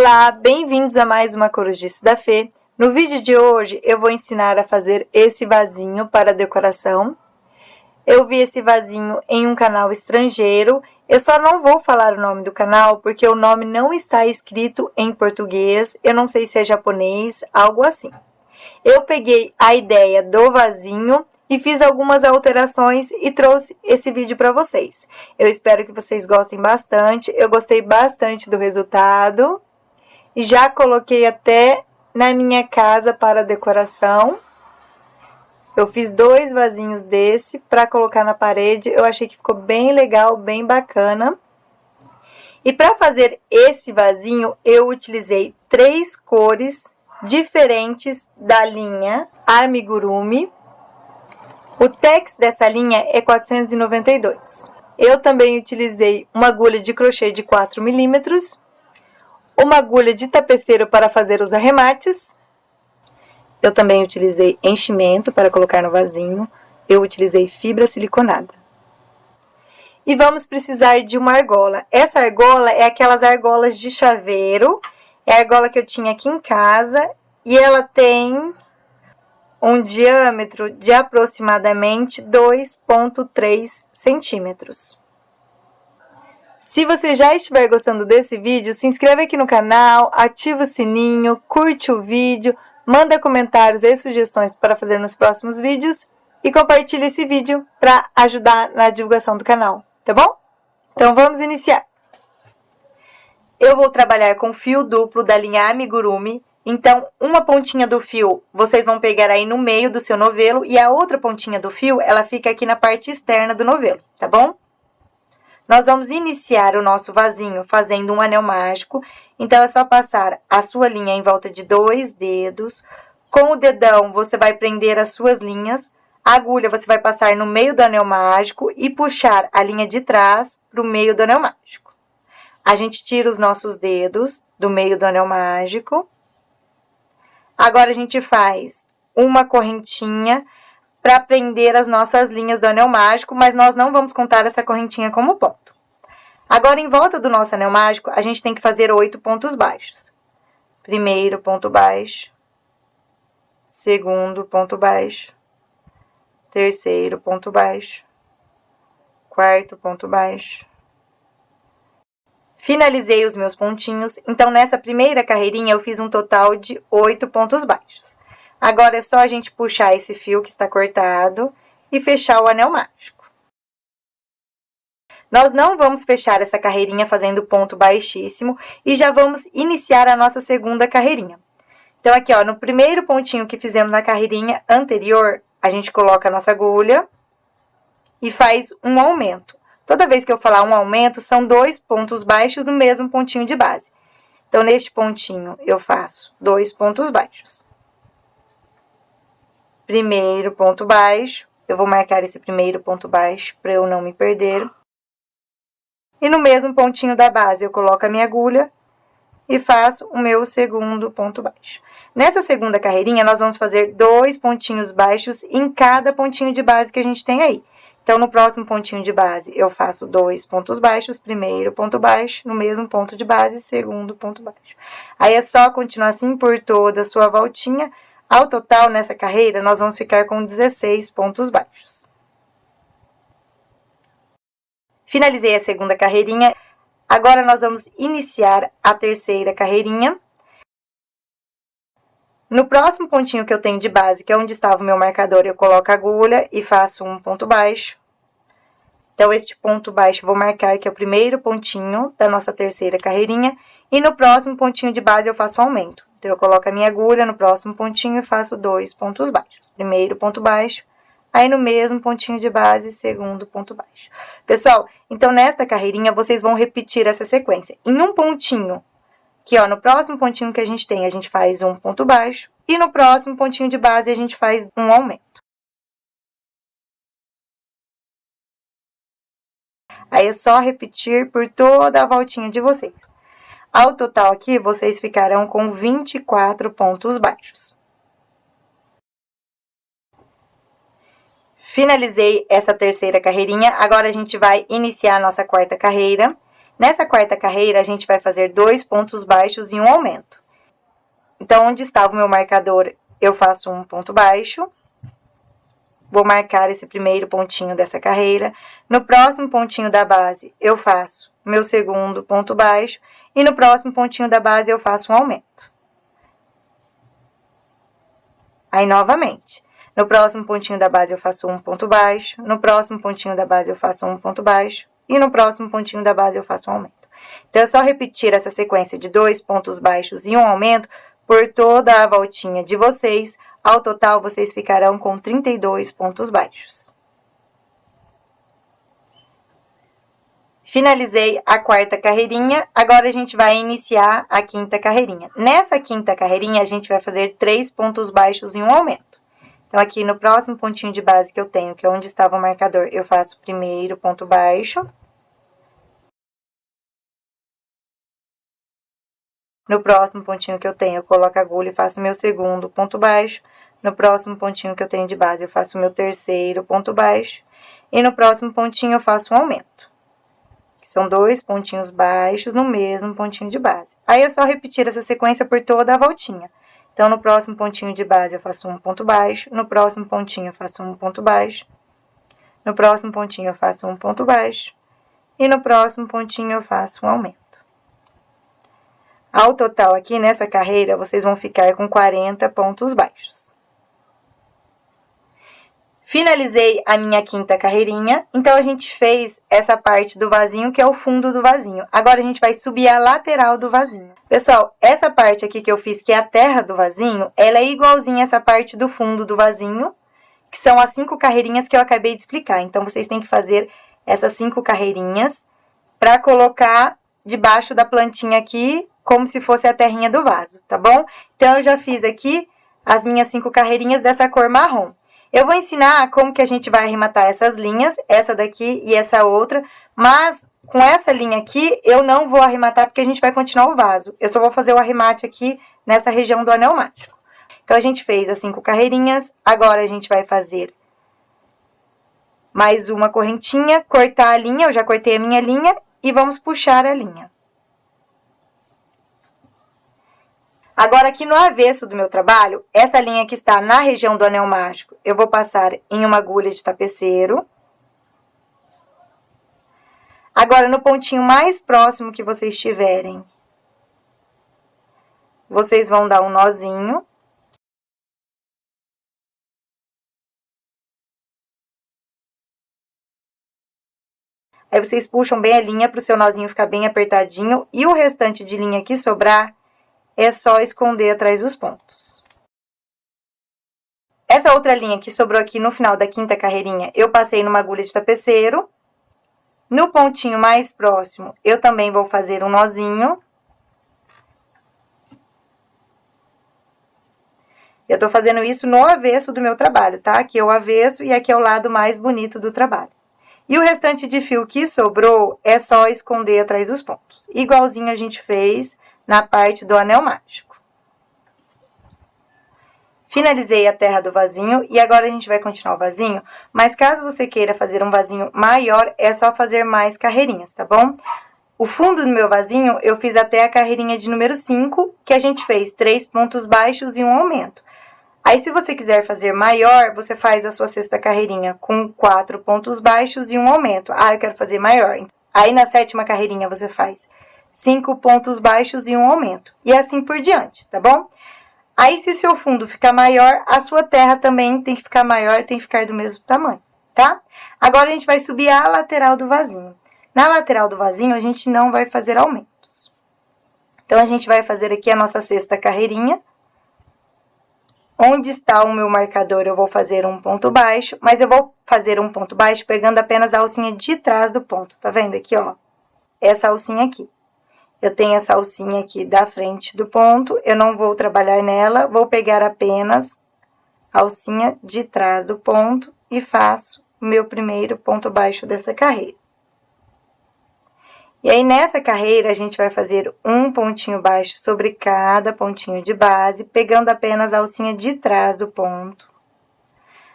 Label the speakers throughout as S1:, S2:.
S1: Olá, bem-vindos a mais uma Corujice da Fê. No vídeo de hoje eu vou ensinar a fazer esse vasinho para decoração. Eu vi esse vasinho em um canal estrangeiro. Eu só não vou falar o nome do canal porque o nome não está escrito em português. Eu não sei se é japonês, algo assim. Eu peguei a ideia do vasinho e fiz algumas alterações e trouxe esse vídeo para vocês. Eu espero que vocês gostem bastante. Eu gostei bastante do resultado. E já coloquei até na minha casa para decoração. Eu fiz 2 vasinhos desse para colocar na parede. Eu achei que ficou bem legal, bem bacana. E para fazer esse vasinho, eu utilizei 3 cores diferentes da linha Amigurumi. O tex dessa linha é 492. Eu também utilizei uma agulha de crochê de 4 milímetros. Uma agulha de tapeceiro para fazer os arremates. Eu também utilizei enchimento para colocar no vasinho. Eu utilizei fibra siliconada. E vamos precisar de uma argola. Essa argola é aquelas argolas de chaveiro. É a argola que eu tinha aqui em casa. E ela tem um diâmetro de aproximadamente 2,3 centímetros. Se você já estiver gostando desse vídeo, se inscreve aqui no canal, ativa o sininho, curte o vídeo, manda comentários e sugestões para fazer nos próximos vídeos e compartilhe esse vídeo para ajudar na divulgação do canal, tá bom? Então vamos iniciar. Eu vou trabalhar com fio duplo da linha Amigurumi, então uma pontinha do fio vocês vão pegar aí no meio do seu novelo e a outra pontinha do fio ela fica aqui na parte externa do novelo, tá bom? Nós vamos iniciar o nosso vasinho fazendo um anel mágico. Então, é só passar a sua linha em volta de 2 dedos. Com o dedão, você vai prender as suas linhas. A agulha, você vai passar no meio do anel mágico e puxar a linha de trás para o meio do anel mágico. A gente tira os nossos dedos do meio do anel mágico. Agora, a gente faz uma correntinha para prender as nossas linhas do anel mágico, mas nós não vamos contar essa correntinha como ponto. Agora, em volta do nosso anel mágico, a gente tem que fazer 8 pontos baixos. Primeiro ponto baixo, segundo ponto baixo, terceiro ponto baixo, quarto ponto baixo. Finalizei os meus pontinhos, então nessa primeira carreirinha eu fiz um total de 8 pontos baixos. Agora, é só a gente puxar esse fio que está cortado e fechar o anel mágico. Nós não vamos fechar essa carreirinha fazendo ponto baixíssimo e já vamos iniciar a nossa segunda carreirinha. Então, aqui, ó, no primeiro pontinho que fizemos na carreirinha anterior, a gente coloca a nossa agulha e faz um aumento. Toda vez que eu falar um aumento, são 2 pontos baixos no mesmo pontinho de base. Então, neste pontinho, eu faço 2 pontos baixos. Primeiro ponto baixo, eu vou marcar esse primeiro ponto baixo para eu não me perder. E no mesmo pontinho da base, eu coloco a minha agulha e faço o meu segundo ponto baixo. Nessa segunda carreirinha, nós vamos fazer 2 pontinhos baixos em cada pontinho de base que a gente tem aí. Então, no próximo pontinho de base, eu faço 2 pontos baixos, primeiro ponto baixo, no mesmo ponto de base, segundo ponto baixo. Aí, é só continuar assim por toda a sua voltinha. Ao total, nessa carreira, nós vamos ficar com 16 pontos baixos. Finalizei a segunda carreirinha. Agora, nós vamos iniciar a terceira carreirinha. No próximo pontinho que eu tenho de base, que é onde estava o meu marcador, eu coloco a agulha e faço um ponto baixo. Então, este ponto baixo eu vou marcar que é o primeiro pontinho da nossa terceira carreirinha. E no próximo pontinho de base eu faço um aumento. Então, eu coloco a minha agulha no próximo pontinho e faço 2 pontos baixos. Primeiro ponto baixo, aí no mesmo pontinho de base, segundo ponto baixo. Pessoal, então nesta carreirinha vocês vão repetir essa sequência. Em um pontinho, que ó, no próximo pontinho que a gente faz um ponto baixo. E no próximo pontinho de base a gente faz um aumento. Aí é só repetir por toda a voltinha de vocês. Ao total aqui, vocês ficarão com 24 pontos baixos. Finalizei essa terceira carreirinha, agora a gente vai iniciar a nossa quarta carreira. Nessa quarta carreira, a gente vai fazer 2 pontos baixos e um aumento. Então, onde estava o meu marcador, eu faço um ponto baixo. Vou marcar esse primeiro pontinho dessa carreira. No próximo pontinho da base, eu faço meu segundo ponto baixo. E no próximo pontinho da base, eu faço um aumento. Aí, novamente, no próximo pontinho da base, eu faço um ponto baixo. No próximo pontinho da base, eu faço um ponto baixo. E no próximo pontinho da base, eu faço um aumento. Então, é só repetir essa sequência de 2 pontos baixos e um aumento por toda a voltinha de vocês. Ao total, vocês ficarão com 32 pontos baixos. Finalizei a quarta carreirinha, agora a gente vai iniciar a quinta carreirinha. Nessa quinta carreirinha, a gente vai fazer 3 pontos baixos e um aumento. Então, aqui no próximo pontinho de base que eu tenho, que é onde estava o marcador, eu faço o primeiro ponto baixo. No próximo pontinho que eu tenho, eu coloco a agulha e faço o meu segundo ponto baixo. No próximo pontinho que eu tenho de base, eu faço o meu terceiro ponto baixo. E no próximo pontinho, eu faço um aumento. Que são 2 pontinhos baixos no mesmo pontinho de base. Aí, é só repetir essa sequência por toda a voltinha. Então, no próximo pontinho de base, eu faço um ponto baixo. No próximo pontinho, eu faço um ponto baixo. No próximo pontinho, eu faço um ponto baixo. E no próximo pontinho, eu faço um aumento. Ao total, aqui nessa carreira, vocês vão ficar com 40 pontos baixos. Finalizei a minha quinta carreirinha, então a gente fez essa parte do vasinho, que é o fundo do vasinho. Agora, a gente vai subir a lateral do vasinho. Pessoal, essa parte aqui que eu fiz, que é a terra do vasinho, ela é igualzinha a essa parte do fundo do vasinho, que são as 5 carreirinhas que eu acabei de explicar. Então, vocês têm que fazer essas 5 carreirinhas para colocar debaixo da plantinha aqui, como se fosse a terrinha do vaso, tá bom? Então, eu já fiz aqui as minhas 5 carreirinhas dessa cor marrom. Eu vou ensinar como que a gente vai arrematar essas linhas, essa daqui e essa outra, mas com essa linha aqui, eu não vou arrematar porque a gente vai continuar o vaso. Eu só vou fazer o arremate aqui nessa região do anel mágico. Então, a gente fez as 5 carreirinhas, agora a gente vai fazer mais uma correntinha, cortar a linha, eu já cortei a minha linha, e vamos puxar a linha. Agora, aqui no avesso do meu trabalho, essa linha que está na região do anel mágico, eu vou passar em uma agulha de tapeceiro. Agora, no pontinho mais próximo que vocês tiverem, vocês vão dar um nozinho. Aí, vocês puxam bem a linha para o seu nozinho ficar bem apertadinho. E o restante de linha que sobrar, é só esconder atrás dos pontos. Essa outra linha que sobrou aqui no final da quinta carreirinha, eu passei numa agulha de tapeceiro. No pontinho mais próximo, eu também vou fazer um nozinho. Eu tô fazendo isso no avesso do meu trabalho, tá? Aqui é o avesso e aqui é o lado mais bonito do trabalho. E o restante de fio que sobrou, é só esconder atrás dos pontos. Igualzinho a gente fez na parte do anel mágico. Finalizei a terra do vasinho e agora a gente vai continuar o vasinho, mas caso você queira fazer um vasinho maior, é só fazer mais carreirinhas, tá bom? O fundo do meu vasinho, eu fiz até a carreirinha de número 5, que a gente fez 3 pontos baixos e um aumento. Aí, se você quiser fazer maior, você faz a sua sexta carreirinha com 4 pontos baixos e um aumento. Ah, eu quero fazer maior. Aí, na sétima carreirinha, você faz 5 pontos baixos e um aumento. E assim por diante, tá bom? Aí, se o seu fundo ficar maior, a sua terra também tem que ficar maior, tem que ficar do mesmo tamanho, tá? Agora, a gente vai subir a lateral do vasinho. Na lateral do vasinho, a gente não vai fazer aumentos. Então, a gente vai fazer aqui a nossa sexta carreirinha. Onde está o meu marcador, eu vou fazer um ponto baixo, mas eu vou fazer um ponto baixo pegando apenas a alcinha de trás do ponto, tá vendo aqui, ó? Essa alcinha aqui. Eu tenho essa alcinha aqui da frente do ponto, eu não vou trabalhar nela, vou pegar apenas a alcinha de trás do ponto e faço o meu primeiro ponto baixo dessa carreira. E aí, nessa carreira, a gente vai fazer um pontinho baixo sobre cada pontinho de base, pegando apenas a alcinha de trás do ponto.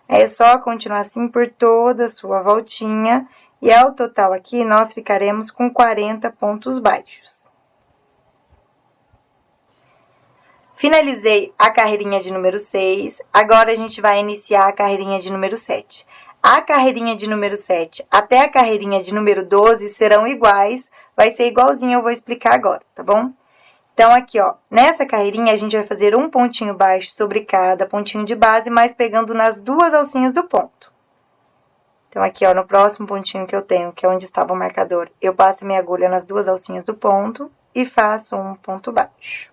S1: Aí, é só continuar assim por toda a sua voltinha E ao total aqui, nós ficaremos com 40 pontos baixos. Finalizei a carreirinha de número 6, agora a gente vai iniciar a carreirinha de número 7. A carreirinha de número 7 até a carreirinha de número 12 serão iguais, vai ser igualzinho, eu vou explicar agora, tá bom? Então, aqui, ó, nessa carreirinha a gente vai fazer um pontinho baixo sobre cada pontinho de base, mas pegando nas duas alcinhas do ponto. Então, aqui, ó, no próximo pontinho que eu tenho, que é onde estava o marcador, eu passo minha agulha nas duas alcinhas do ponto e faço um ponto baixo.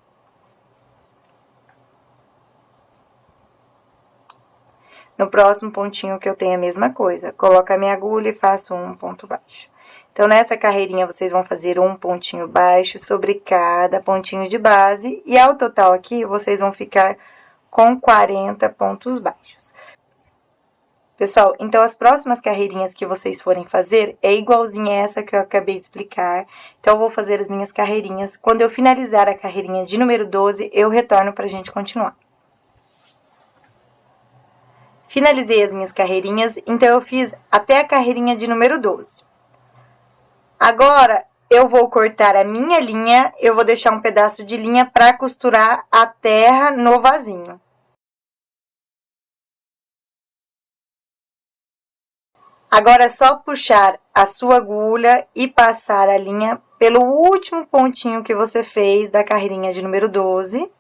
S1: No próximo pontinho que eu tenho a mesma coisa, coloco a minha agulha e faço um ponto baixo. Então, nessa carreirinha, vocês vão fazer um pontinho baixo sobre cada pontinho de base, e ao total aqui, vocês vão ficar com 40 pontos baixos. Pessoal, então, as próximas carreirinhas que vocês forem fazer é igualzinha a essa que eu acabei de explicar. Então, eu vou fazer as minhas carreirinhas. Quando eu finalizar a carreirinha de número 12, eu retorno pra gente continuar. Finalizei as minhas carreirinhas, então eu fiz até a carreirinha de número 12. Agora, eu vou cortar a minha linha, eu vou deixar um pedaço de linha para costurar a terra no vasinho. Agora, é só puxar a sua agulha e passar a linha pelo último pontinho que você fez da carreirinha de número 12.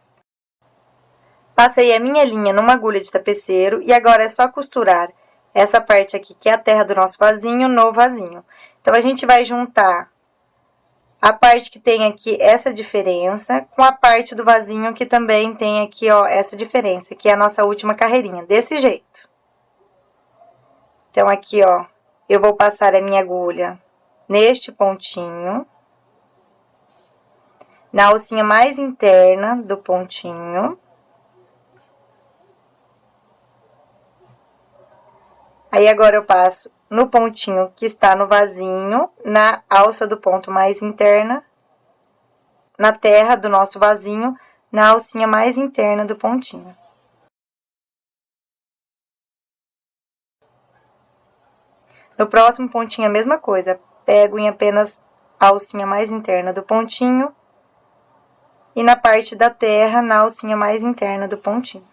S1: Passei a minha linha numa agulha de tapeceiro e agora é só costurar essa parte aqui, que é a terra do nosso vasinho, no vasinho. Então, a gente vai juntar a parte que tem aqui essa diferença com a parte do vasinho que também tem aqui, ó, essa diferença, que é a nossa última carreirinha, desse jeito. Então, aqui, ó, eu vou passar a minha agulha neste pontinho, na alcinha mais interna do pontinho. Aí, agora eu passo no pontinho que está no vasinho, na alça do ponto mais interna, na terra do nosso vasinho, na alcinha mais interna do pontinho. No próximo pontinho, a mesma coisa. Pego em apenas a alcinha mais interna do pontinho e na parte da terra, na alcinha mais interna do pontinho.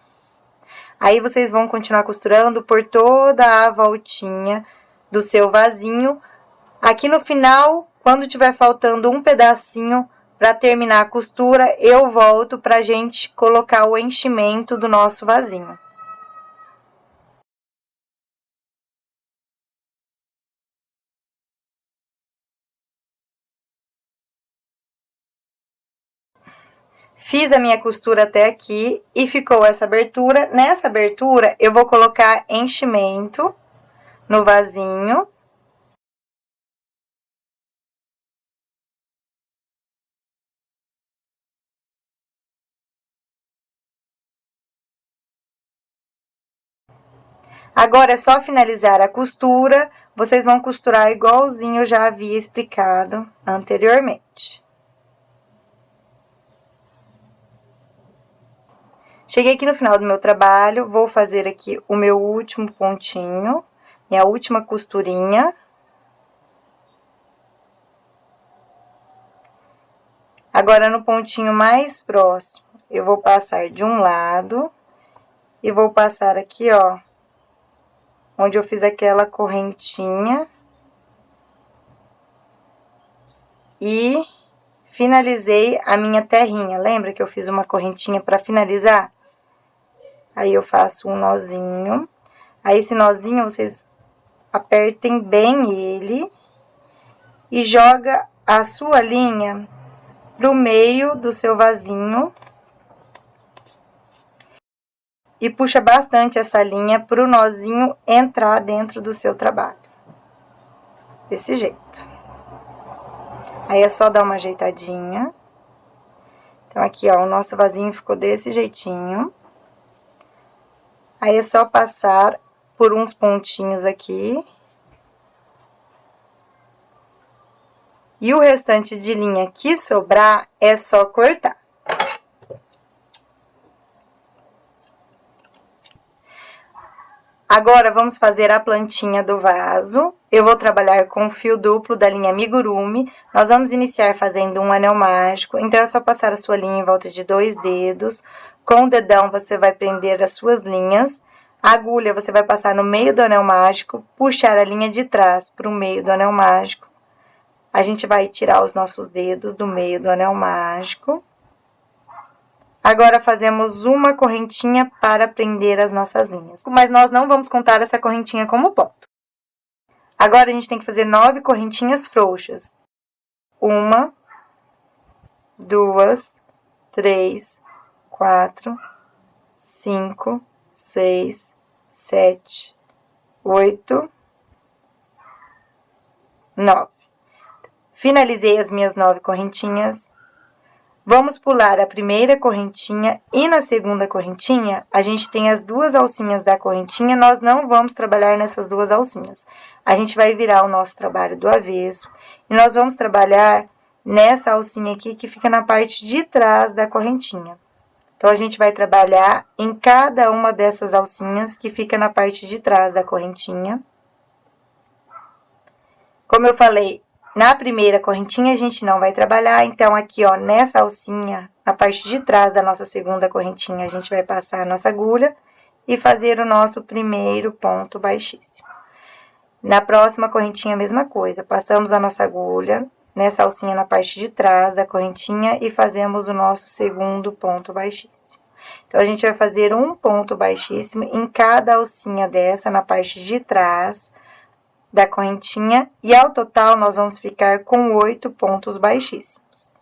S1: Aí, vocês vão continuar costurando por toda a voltinha do seu vasinho. Aqui no final, quando tiver faltando um pedacinho para terminar a costura, eu volto pra gente colocar o enchimento do nosso vasinho. Fiz a minha costura até aqui e ficou essa abertura. Nessa abertura, eu vou colocar enchimento no vasinho. Agora, é só finalizar a costura. Vocês vão costurar igualzinho eu já havia explicado anteriormente. Cheguei aqui no final do meu trabalho, vou fazer aqui o meu último pontinho, minha última costurinha. Agora, no pontinho mais próximo, eu vou passar de um lado e vou passar aqui, ó, onde eu fiz aquela correntinha. E finalizei a minha terrinha. Lembra que eu fiz uma correntinha para finalizar? Aí, eu faço um nozinho. Aí, esse nozinho, vocês apertem bem ele e joga a sua linha pro meio do seu vasinho. E puxa bastante essa linha pro nozinho entrar dentro do seu trabalho. Desse jeito. Aí, é só dar uma ajeitadinha. Então, aqui, ó, o nosso vasinho ficou desse jeitinho. Aí, é só passar por uns pontinhos aqui. E o restante de linha que sobrar, é só cortar. Agora, vamos fazer a plantinha do vaso. Eu vou trabalhar com o fio duplo da linha Amigurumi. Nós vamos iniciar fazendo um anel mágico. Então, é só passar a sua linha em volta de 2 dedos. Com o dedão, você vai prender as suas linhas. A agulha, você vai passar no meio do anel mágico, puxar a linha de trás para o meio do anel mágico. A gente vai tirar os nossos dedos do meio do anel mágico. Agora, fazemos uma correntinha para prender as nossas linhas. Mas nós não vamos contar essa correntinha como ponto. Agora, a gente tem que fazer 9 correntinhas frouxas. 1, 2, 3, 4, 5, 6, 7, 8, 9. Finalizei as minhas 9 correntinhas. Vamos pular a primeira correntinha e na segunda correntinha, a gente tem as 2 alcinhas da correntinha, nós não vamos trabalhar nessas 2 alcinhas. A gente vai virar o nosso trabalho do avesso e nós vamos trabalhar nessa alcinha aqui que fica na parte de trás da correntinha. Então, a gente vai trabalhar em cada uma dessas alcinhas que fica na parte de trás da correntinha. Como eu falei, na primeira correntinha a gente não vai trabalhar, então aqui, ó, nessa alcinha, na parte de trás da nossa segunda correntinha, a gente vai passar a nossa agulha e fazer o nosso primeiro ponto baixíssimo. Na próxima correntinha, a mesma coisa, passamos a nossa agulha nessa alcinha na parte de trás da correntinha e fazemos o nosso segundo ponto baixíssimo. Então, a gente vai fazer um ponto baixíssimo em cada alcinha dessa na parte de trás da correntinha, e ao total nós vamos ficar com 8 pontos baixíssimos.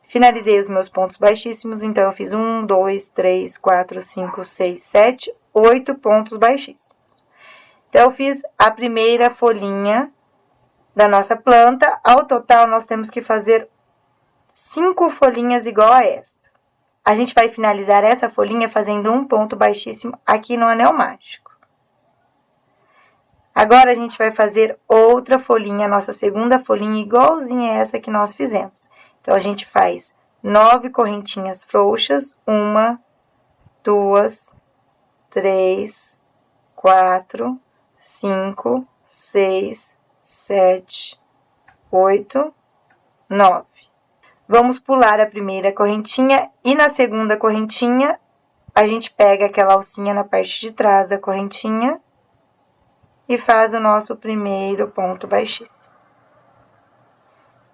S1: Finalizei os meus pontos baixíssimos, então eu fiz 1, 2, 3, 4, 5, 6, 7, 8 pontos baixíssimos. Então, eu fiz a primeira folhinha da nossa planta, ao total nós temos que fazer 5 folhinhas igual a esta. A gente vai finalizar essa folhinha fazendo um ponto baixíssimo aqui no anel mágico. Agora, a gente vai fazer outra folhinha, nossa segunda folhinha, igualzinha a essa que nós fizemos. Então, a gente faz 9 correntinhas frouxas, 1, 2, 3, 4, 5, 6, 7, 8, 9. Vamos pular a primeira correntinha e na segunda correntinha, a gente pega aquela alcinha na parte de trás da correntinha e faz o nosso primeiro ponto baixíssimo.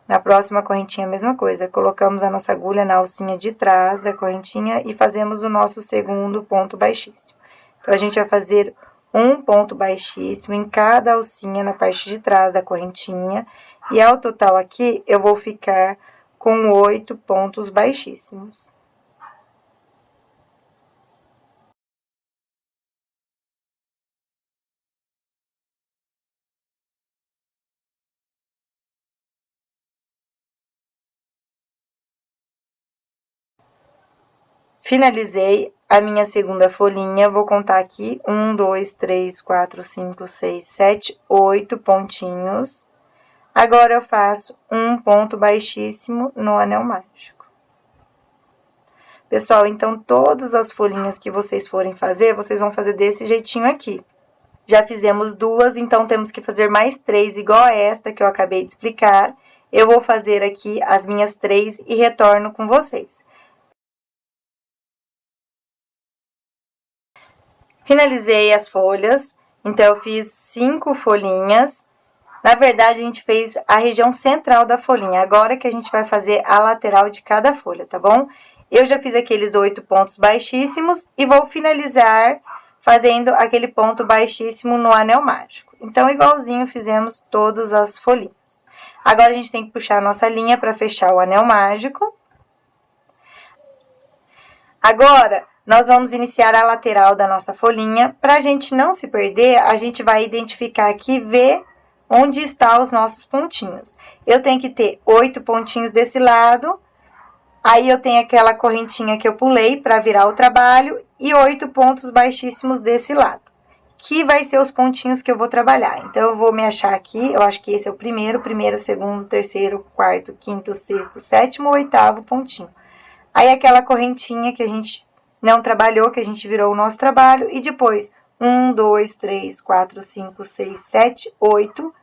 S1: Na próxima correntinha, a mesma coisa, colocamos a nossa agulha na alcinha de trás da correntinha e fazemos o nosso segundo ponto baixíssimo. Então, a gente vai fazer um ponto baixíssimo em cada alcinha na parte de trás da correntinha, e ao total aqui, eu vou ficar com 8 pontos baixíssimos. Finalizei a minha segunda folhinha, vou contar aqui 1, 2, 3, 4, 5, 6, 7, 8 pontinhos. Agora, eu faço um ponto baixíssimo no anel mágico. Pessoal, então, todas as folhinhas que vocês forem fazer, vocês vão fazer desse jeitinho aqui. Já fizemos 2, então temos que fazer mais 3, igual a esta que eu acabei de explicar. Eu vou fazer aqui as minhas 3 e retorno com vocês. Finalizei as folhas, então eu fiz 5 folhinhas. Na verdade, a gente fez a região central da folhinha, agora que a gente vai fazer a lateral de cada folha, tá bom? Eu já fiz aqueles 8 pontos baixíssimos e vou finalizar fazendo aquele ponto baixíssimo no anel mágico. Então, igualzinho fizemos todas as folhinhas. Agora, a gente tem que puxar a nossa linha para fechar o anel mágico. Agora, nós vamos iniciar a lateral da nossa folhinha. Para a gente não se perder, a gente vai identificar aqui e ver onde estão os nossos pontinhos. Eu tenho que ter 8 pontinhos desse lado Aí eu tenho aquela correntinha que eu pulei para virar o trabalho e 8 pontos baixíssimos desse lado, que vai ser os pontinhos que eu vou trabalhar. Então, eu vou me achar aqui, eu acho que esse é o primeiro, segundo, terceiro, quarto, quinto, sexto, sétimo, oitavo pontinho. Aí, aquela correntinha que a gente não trabalhou, que a gente virou o nosso trabalho, e depois 1, 2, 3, 4, 5, 6, 7, 8,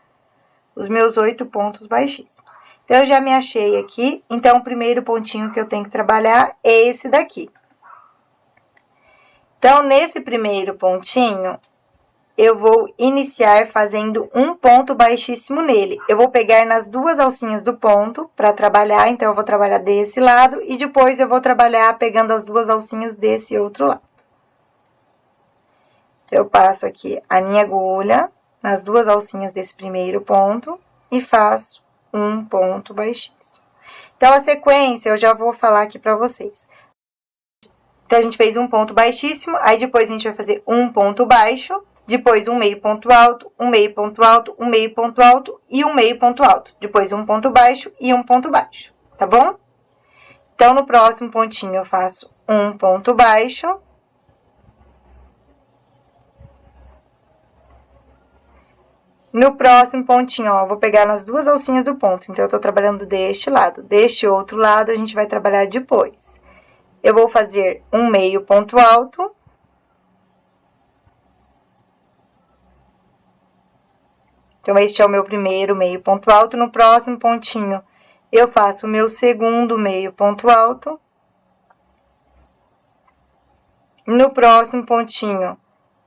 S1: os meus 8 pontos baixíssimos. Então, eu já me achei aqui, então, o primeiro pontinho que eu tenho que trabalhar é esse daqui. Então, nesse primeiro pontinho, eu vou iniciar fazendo um ponto baixíssimo nele. Eu vou pegar nas duas alcinhas do ponto para trabalhar, então, eu vou trabalhar desse lado e depois eu vou trabalhar pegando as duas alcinhas desse outro lado. Então, eu passo aqui a minha agulha nas duas alcinhas desse primeiro ponto e faço um ponto baixíssimo. Então, a sequência eu já vou falar aqui para vocês. Então, a gente fez um ponto baixíssimo, aí depois a gente vai fazer um ponto baixo, depois um meio ponto alto, um meio ponto alto, um meio ponto alto e um meio ponto alto. Depois um ponto baixo e um ponto baixo, tá bom? Então, no próximo pontinho eu faço um ponto baixo. No próximo pontinho, ó, eu vou pegar nas duas alcinhas do ponto. Então, eu tô trabalhando deste lado. Deste outro lado, a gente vai trabalhar depois. Eu vou fazer um meio ponto alto. Então, este é o meu primeiro meio ponto alto. No próximo pontinho, eu faço o meu segundo meio ponto alto. No próximo pontinho,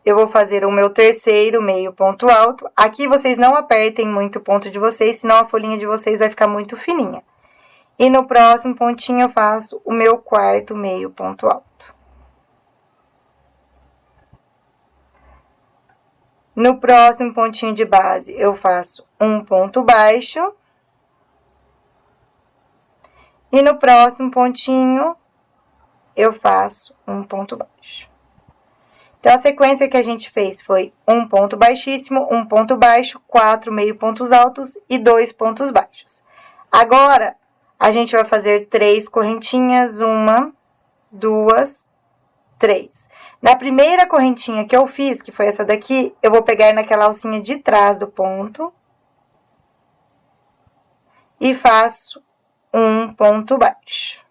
S1: eu vou fazer o meu terceiro meio ponto alto. Aqui, vocês não apertem muito o ponto de vocês, senão a folhinha de vocês vai ficar muito fininha. E no próximo pontinho, eu faço o meu quarto meio ponto alto. No próximo pontinho de base, eu faço um ponto baixo. E no próximo pontinho, eu faço um ponto baixo. Então, a sequência que a gente fez foi um ponto baixíssimo, um ponto baixo, 4 meio pontos altos e 2 pontos baixos. Agora, a gente vai fazer 3 correntinhas, 1, 2, 3. Na primeira correntinha que eu fiz, que foi essa daqui, eu vou pegar naquela alcinha de trás do ponto e faço um ponto baixo.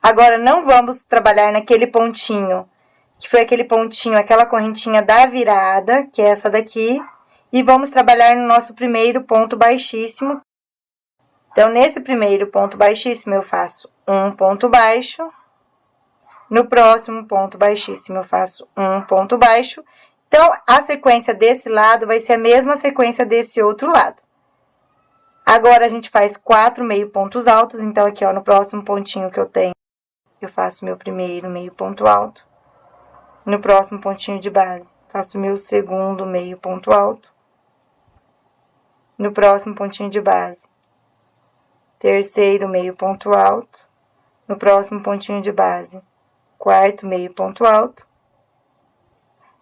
S1: Agora, não vamos trabalhar naquele pontinho, que foi aquele pontinho, aquela correntinha da virada, que é essa daqui, e vamos trabalhar no nosso primeiro ponto baixíssimo. Então, nesse primeiro ponto baixíssimo, eu faço um ponto baixo. No próximo ponto baixíssimo, eu faço um ponto baixo. Então, a sequência desse lado vai ser a mesma sequência desse outro lado. Agora, a gente faz 4 meio pontos altos. Então, aqui, ó, no próximo pontinho que eu tenho, eu faço meu primeiro meio ponto alto. No próximo pontinho de base, faço meu segundo meio ponto alto. No próximo pontinho de base, terceiro meio ponto alto. No próximo pontinho de base, quarto meio ponto alto.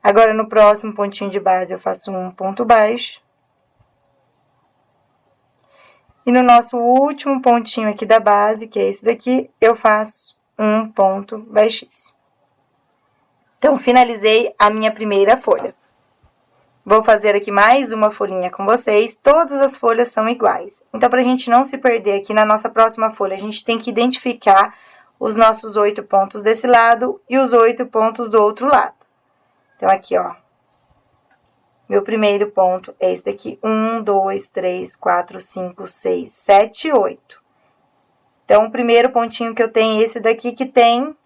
S1: Agora, no próximo pontinho de base, eu faço um ponto baixo. E no nosso último pontinho aqui da base, que é esse daqui, eu faço um ponto baixíssimo. Então, finalizei a minha primeira folha. Vou fazer aqui mais uma folhinha com vocês. Todas as folhas são iguais. Então, pra gente não se perder aqui na nossa próxima folha, a gente tem que identificar os nossos 8 pontos desse lado e os 8 pontos do outro lado. Então, aqui, ó. Meu primeiro ponto é esse daqui. 1, 2, 3, 4, 5, 6, 7, 8. Então, o primeiro pontinho que eu tenho é esse daqui que tem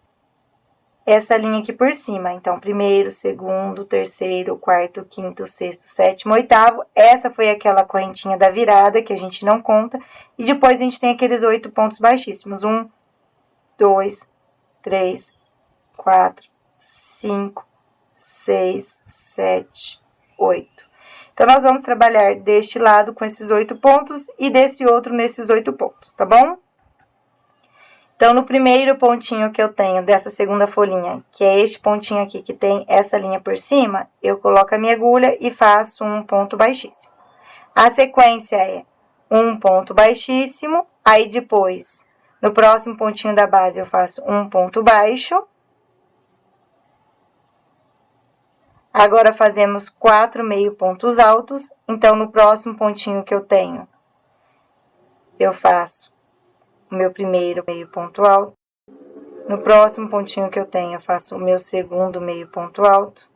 S1: essa linha aqui por cima. Então, primeiro, segundo, terceiro, quarto, quinto, sexto, sétimo, oitavo. Essa foi aquela correntinha da virada que a gente não conta. E depois, a gente tem aqueles 8 pontos baixíssimos. 1, 2, 3, 4, 5, 6, 7, 8. Então, nós vamos trabalhar deste lado com esses 8 pontos e desse outro nesses 8 pontos, tá bom? Então, no primeiro pontinho que eu tenho dessa segunda folhinha, que é este pontinho aqui que tem essa linha por cima, eu coloco a minha agulha e faço um ponto baixíssimo. A sequência é um ponto baixíssimo, Aí, depois, no próximo pontinho da base, eu faço um ponto baixo. Agora, fazemos 4 meio pontos altos. Então, no próximo pontinho que eu tenho, eu faço o meu primeiro meio ponto alto. No próximo pontinho que eu tenho, eu faço o meu segundo meio ponto alto.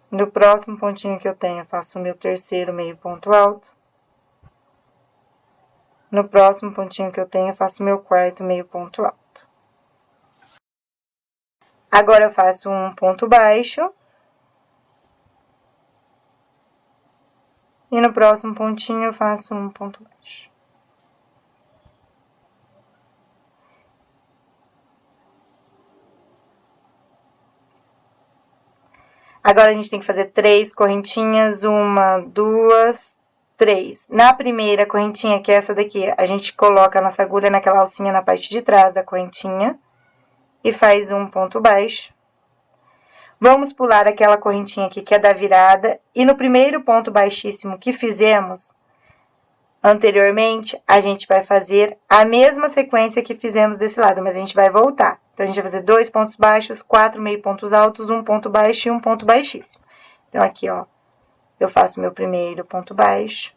S1: No próximo pontinho que eu tenho, eu faço o meu terceiro meio ponto alto. No próximo pontinho que eu tenho, eu faço o meu quarto meio ponto alto. Agora, eu faço um ponto baixo. E no próximo pontinho, eu faço um ponto baixo. Agora, a gente tem que fazer 3 correntinhas, 1, 2, 3. Na primeira correntinha, que é essa daqui, a gente coloca a nossa agulha naquela alcinha na parte de trás da correntinha e faz um ponto baixo. Vamos pular aquela correntinha aqui, que é da virada, e no primeiro ponto baixíssimo que fizemos anteriormente, a gente vai fazer a mesma sequência que fizemos desse lado, mas a gente vai voltar. Então, a gente vai fazer 2 pontos baixos, 4 meio pontos altos, um ponto baixo e um ponto baixíssimo. Então, aqui, ó, eu faço meu primeiro ponto baixo.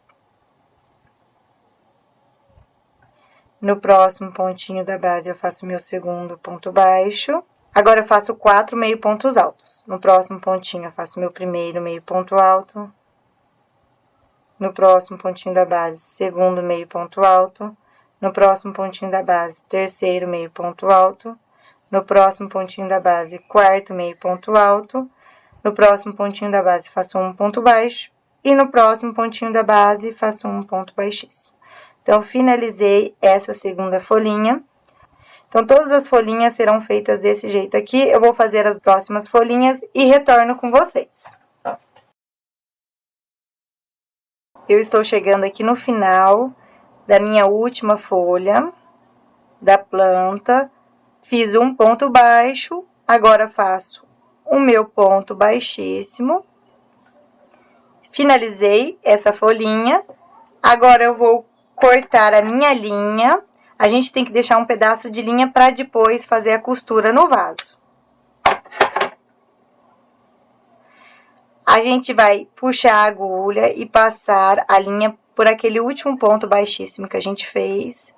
S1: No próximo pontinho da base, eu faço meu segundo ponto baixo. Agora, eu faço 4 meio pontos altos. No próximo pontinho, eu faço meu primeiro meio ponto alto. No próximo pontinho da base, segundo meio ponto alto. No próximo pontinho da base, terceiro meio ponto alto. No próximo pontinho da base, quarto meio ponto alto. No próximo pontinho da base, faço um ponto baixo. E no próximo pontinho da base, faço um ponto baixíssimo. Então, finalizei essa segunda folhinha. Então, todas as folhinhas serão feitas desse jeito aqui. Eu vou fazer as próximas folhinhas e retorno com vocês. Eu estou chegando aqui no final da minha última folha da planta. Fiz um ponto baixo, agora faço o meu ponto baixíssimo. Finalizei essa folhinha. Agora, eu vou cortar a minha linha. A gente tem que deixar um pedaço de linha para depois fazer a costura no vaso. A gente vai puxar a agulha e passar a linha por aquele último ponto baixíssimo que a gente fez.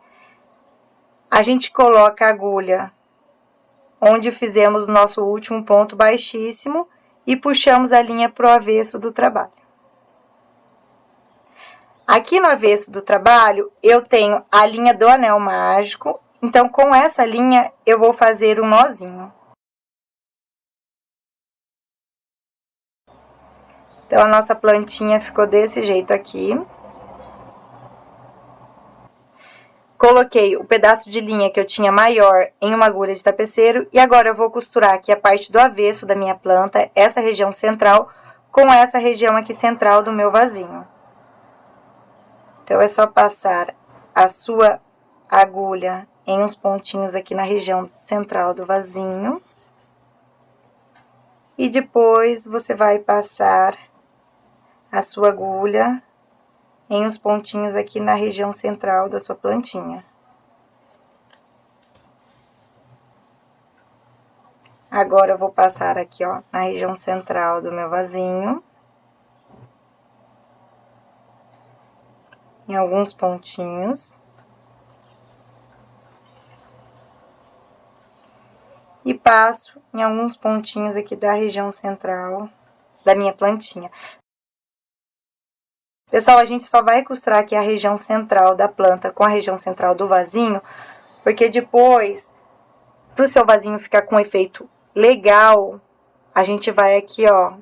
S1: A gente coloca a agulha onde fizemos o nosso último ponto baixíssimo e puxamos a linha pro avesso do trabalho. Aqui no avesso do trabalho, eu tenho a linha do anel mágico, então, com essa linha, eu vou fazer um nozinho. Então, a nossa plantinha ficou desse jeito aqui. Coloquei o pedaço de linha que eu tinha maior em uma agulha de tapeceiro, e agora eu vou costurar aqui a parte do avesso da minha planta, essa região central, com essa região aqui central do meu vasinho. Então, é só passar a sua agulha em uns pontinhos aqui na região central do vasinho. E depois, você vai passar a sua agulha em uns pontinhos aqui na região central da sua plantinha. Agora, eu vou passar aqui, ó, na região central do meu vasinho. Em alguns pontinhos. E passo em alguns pontinhos aqui da região central da minha plantinha. Pessoal, a gente só vai costurar aqui a região central da planta com a região central do vasinho, porque depois, pro seu vasinho ficar com um efeito legal, a gente vai aqui, ó,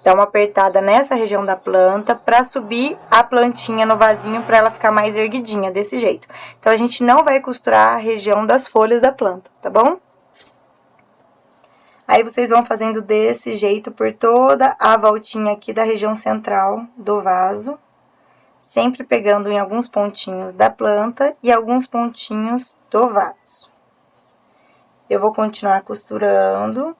S1: dar uma apertada nessa região da planta para subir a plantinha no vasinho para ela ficar mais erguidinha, desse jeito. Então, a gente não vai costurar a região das folhas da planta, tá bom? Aí, vocês vão fazendo desse jeito por toda a voltinha aqui da região central do vaso, sempre pegando em alguns pontinhos da planta e alguns pontinhos do vaso. Eu vou continuar costurando.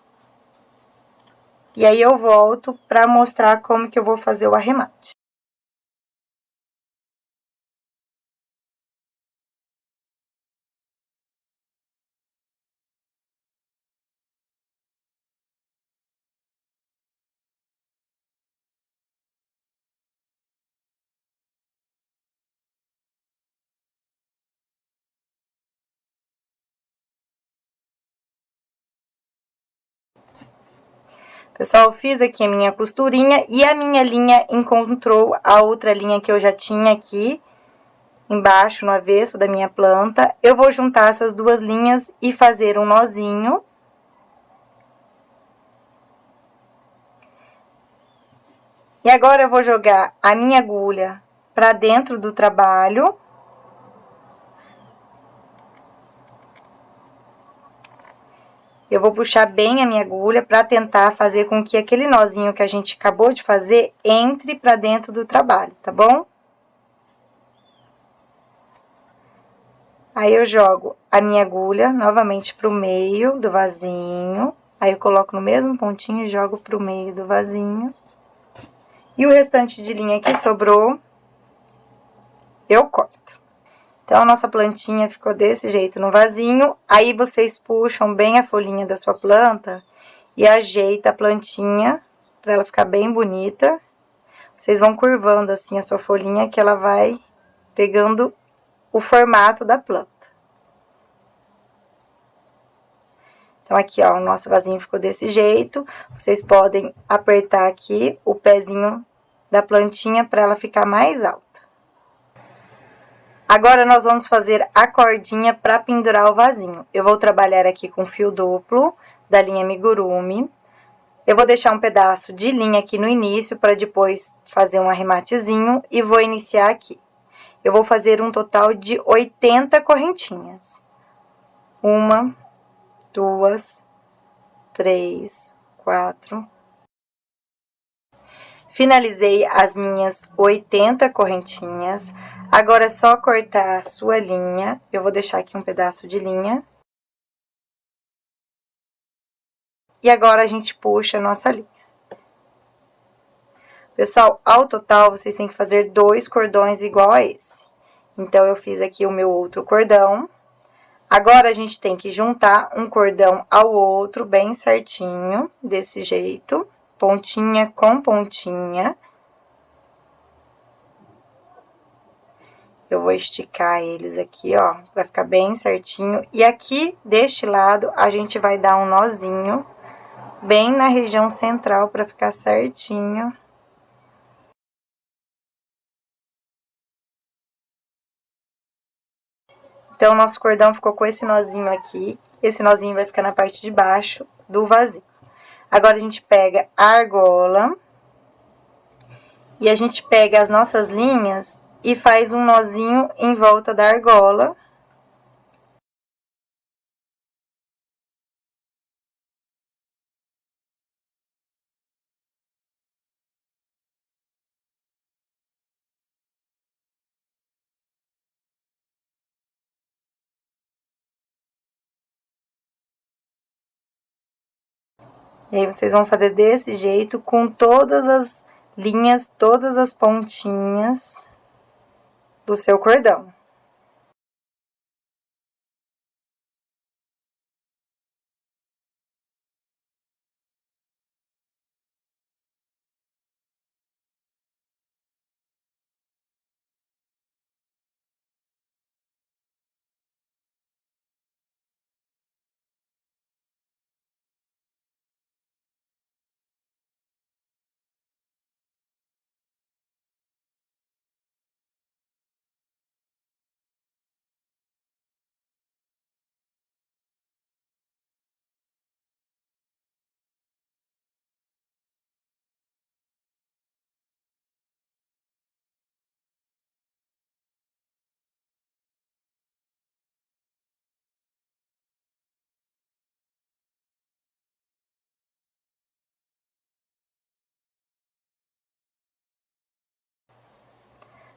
S1: E aí, eu volto para mostrar como que eu vou fazer o arremate. Pessoal, fiz aqui a minha costurinha e a minha linha encontrou a outra linha que eu já tinha aqui embaixo, no avesso da minha planta. Eu vou juntar essas duas linhas e fazer um nozinho. E agora eu vou jogar a minha agulha para dentro do trabalho. Eu vou puxar bem a minha agulha para tentar fazer com que aquele nozinho que a gente acabou de fazer entre para dentro do trabalho, tá bom? Aí eu jogo a minha agulha novamente pro meio do vasinho. Aí eu coloco no mesmo pontinho e jogo pro meio do vasinho. E o restante de linha que sobrou, eu corto. Então, a nossa plantinha ficou desse jeito no vasinho. Aí, vocês puxam bem a folhinha da sua planta e ajeita a plantinha para ela ficar bem bonita. Vocês vão curvando assim a sua folhinha que ela vai pegando o formato da planta. Então, aqui, ó, o nosso vasinho ficou desse jeito. Vocês podem apertar aqui o pezinho da plantinha para ela ficar mais alta. Agora, nós vamos fazer a cordinha para pendurar o vasinho. Eu vou trabalhar aqui com fio duplo da linha amigurumi. Eu vou deixar um pedaço de linha aqui no início para depois fazer um arrematezinho e vou iniciar aqui. Eu vou fazer um total de 80 correntinhas. 1, 2, 3, 4. Finalizei as minhas 80 correntinhas. Agora é só cortar a sua linha. Eu vou deixar aqui um pedaço de linha. E agora a gente puxa a nossa linha. Pessoal, ao total, vocês têm que fazer 2 cordões igual a esse. Então, eu fiz aqui o meu outro cordão. Agora, a gente tem que juntar um cordão ao outro bem certinho, desse jeito. Pontinha com pontinha. Eu vou esticar eles aqui, ó, pra ficar bem certinho. E aqui, deste lado, a gente vai dar um nozinho bem na região central pra ficar certinho. Então, o nosso cordão ficou com esse nozinho aqui. Esse nozinho vai ficar na parte de baixo do vasinho. Agora, a gente pega a argola. E a gente pega as nossas linhas e faz um nozinho em volta da argola. E aí, vocês vão fazer desse jeito com todas as linhas, todas as pontinhas do seu cordão.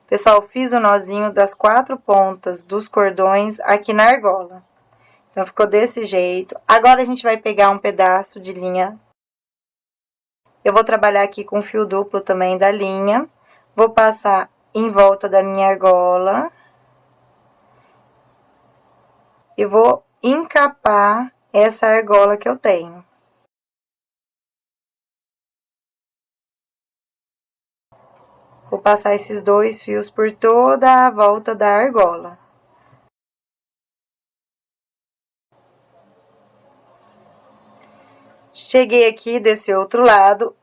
S1: Pessoal, fiz o nozinho das 4 pontas dos cordões aqui na argola. Então, ficou desse jeito. Agora, a gente vai pegar um pedaço de linha. Eu vou trabalhar aqui com fio duplo também da linha. Vou passar em volta da minha argola. E vou encapar essa argola que eu tenho. Vou passar esses 2 fios por toda a volta da argola. Cheguei aqui desse outro lado,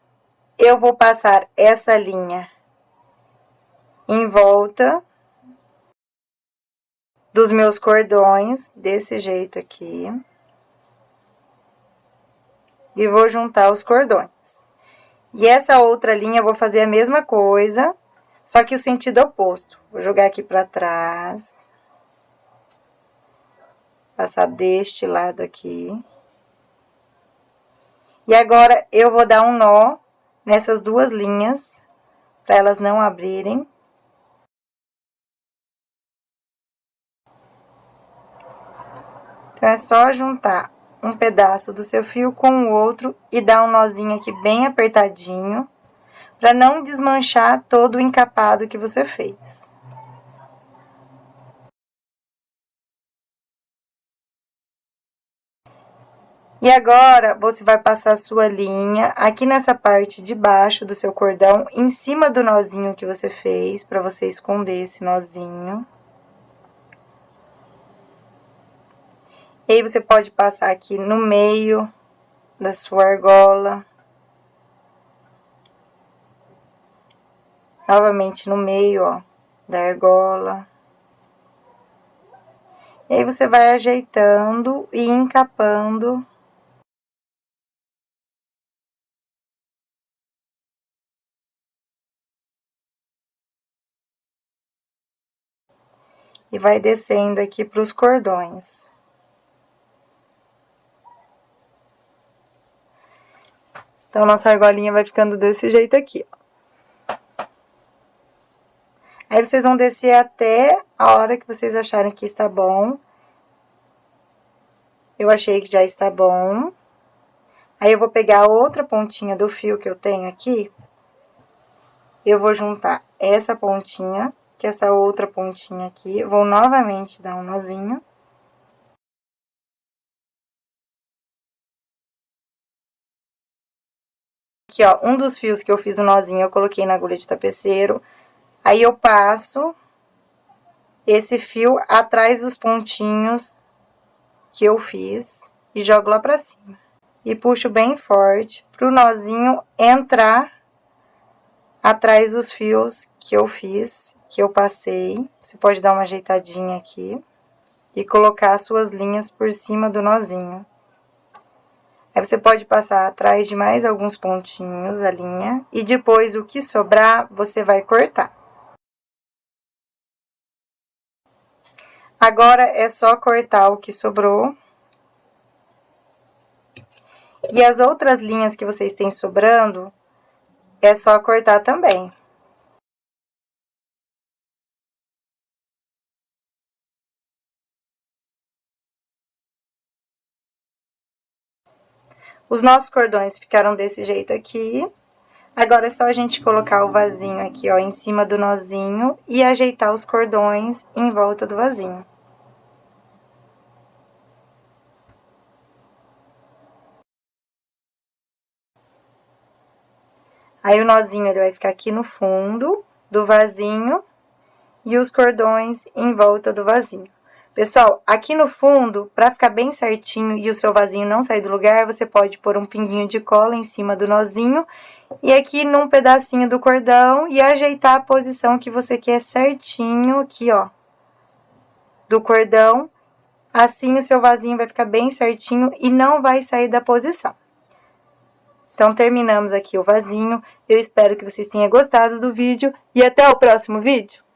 S1: eu vou passar essa linha em volta dos meus cordões, desse jeito aqui. E vou juntar os cordões. E essa outra linha eu vou fazer a mesma coisa, só que o sentido oposto. Vou jogar aqui pra trás. Passar deste lado aqui. E agora, eu vou dar um nó nessas duas linhas, para elas não abrirem. Então, é só juntar um pedaço do seu fio com o outro e dar um nozinho aqui bem apertadinho, para não desmanchar todo o encapado que você fez. E agora, você vai passar a sua linha aqui nessa parte de baixo do seu cordão, em cima do nozinho que você fez, para você esconder esse nozinho. E aí, você pode passar aqui no meio da sua argola. Novamente no meio, ó, da argola. E aí, você vai ajeitando e encapando. E vai descendo aqui para os cordões. Então, nossa argolinha vai ficando desse jeito aqui, ó. Aí, vocês vão descer até a hora que vocês acharem que está bom. Eu achei que já está bom. Aí, eu vou pegar a outra pontinha do fio que eu tenho aqui. Eu vou juntar essa pontinha, que é essa outra pontinha aqui. Vou novamente dar um nozinho. Aqui, ó, um dos fios que eu fiz o nozinho, eu coloquei na agulha de tapeceiro. Aí, eu passo esse fio atrás dos pontinhos que eu fiz e jogo lá pra cima. E puxo bem forte pro nozinho entrar atrás dos fios que eu fiz, que eu passei. Você pode dar uma ajeitadinha aqui e colocar as suas linhas por cima do nozinho. Aí, você pode passar atrás de mais alguns pontinhos a linha e depois o que sobrar, você vai cortar. Agora, é só cortar o que sobrou. E as outras linhas que vocês têm sobrando, é só cortar também. Os nossos cordões ficaram desse jeito aqui. Agora, é só a gente colocar o vasinho aqui, ó, em cima do nozinho e ajeitar os cordões em volta do vasinho. Aí, o nozinho, ele vai ficar aqui no fundo do vasinho e os cordões em volta do vasinho. Pessoal, aqui no fundo, pra ficar bem certinho e o seu vasinho não sair do lugar, você pode pôr um pinguinho de cola em cima do nozinho e aqui num pedacinho do cordão e ajeitar a posição que você quer certinho aqui, ó, do cordão. Assim, o seu vasinho vai ficar bem certinho e não vai sair da posição. Então, terminamos aqui o vasinho. Eu espero que vocês tenham gostado do vídeo e até o próximo vídeo!